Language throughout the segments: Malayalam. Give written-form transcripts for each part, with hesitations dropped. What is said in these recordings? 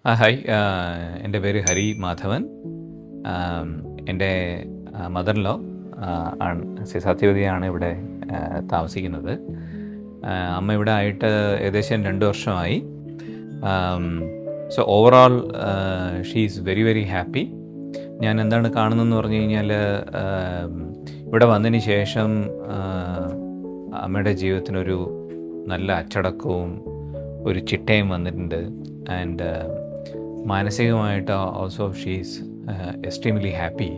ഹായ്. എൻ്റെ പേര് ഹരി മാധവൻ. എൻ്റെ മദർ ലോ ആണ്, സത്യവതിയാണ് ഇവിടെ താമസിക്കുന്നത്. അമ്മ ഇവിടെ ആയിട്ട് ഏകദേശം 2 വർഷമായി. So overall she is very very happy. ഞാൻ എന്താണ് കാണുന്നതെന്ന് പറഞ്ഞു കഴിഞ്ഞാൽ, ഇവിടെ വന്നതിന് ശേഷം അമ്മയുടെ ജീവിതത്തിനൊരു നല്ല അച്ചടക്കവും ഒരു ചിട്ടയും വന്നിട്ടുണ്ട്. ആൻഡ് മാനസികമായിട്ട് ഓൾസോ ഷീസ് എക്സ്ട്രീംലി ഹാപ്പി.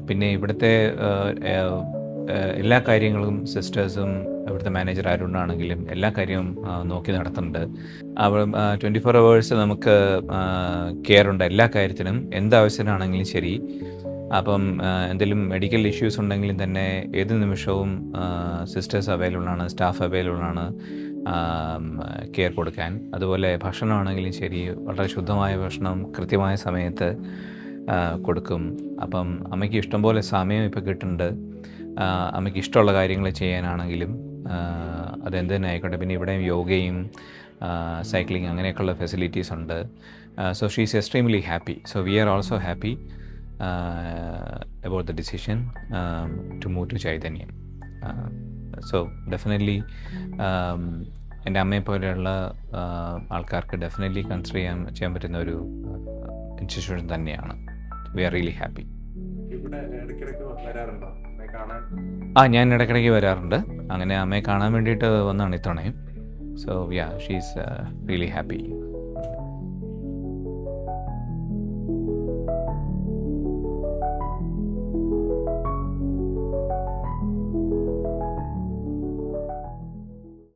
പിന്നെ ഇവിടുത്തെ എല്ലാ കാര്യങ്ങളും സിസ്റ്റേഴ്സും ഇവിടുത്തെ മാനേജർ ആരുണ്ടാണെങ്കിലും എല്ലാ കാര്യവും നോക്കി നടത്തുന്നുണ്ട്. അവൾ 24 hours നമുക്ക് കെയർ ഉണ്ട് എല്ലാ കാര്യത്തിനും. എന്താവശ്യത്തിനാണെങ്കിലും ശരി. അപ്പം എന്തെങ്കിലും മെഡിക്കൽ ഇഷ്യൂസ് ഉണ്ടെങ്കിലും തന്നെ ഏത് നിമിഷവും സിസ്റ്റേഴ്സ് അവൈലബിൾ ആണ്, സ്റ്റാഫ് അവൈലബിൾ ആണ് കെയർ കൊടുക്കാൻ. അതുപോലെ ഭക്ഷണമാണെങ്കിലും ശരി, വളരെ ശുദ്ധമായ ഭക്ഷണം കൃത്യമായ സമയത്ത് കൊടുക്കും. അപ്പം അമ്മയ്ക്ക് ഇഷ്ടംപോലെ സമയം ഇപ്പോൾ കിട്ടുന്നുണ്ട്. അമ്മയ്ക്ക് ഇഷ്ടമുള്ള കാര്യങ്ങൾ ചെയ്യാനാണെങ്കിലും അതെന്ത് തന്നെ ആയിക്കോട്ടെ. പിന്നെ ഇവിടെ യോഗയും സൈക്ലിംഗ് അങ്ങനെയൊക്കെയുള്ള ഫെസിലിറ്റീസ് ഉണ്ട്. So she is extremely happy. So we are also happy about the decision to move to Chaitanya. So definitely എൻ്റെ അമ്മയെ പോലെയുള്ള ആൾക്കാർക്ക് ഡെഫിനറ്റ്ലി കൺസിഡർ ചെയ്യാൻ പറ്റുന്ന ഒരു ഇൻസ്റ്റിറ്റ്യൂഷൻ തന്നെയാണ്. We are really happy. ഞാൻ ഇടയ്ക്കിടയ്ക്ക് വരാറുണ്ട്. അങ്ങനെ അമ്മയെ കാണാൻ വേണ്ടിയിട്ട് വന്നാണ് ഇത്തവണയും. So yeah, she is really happy.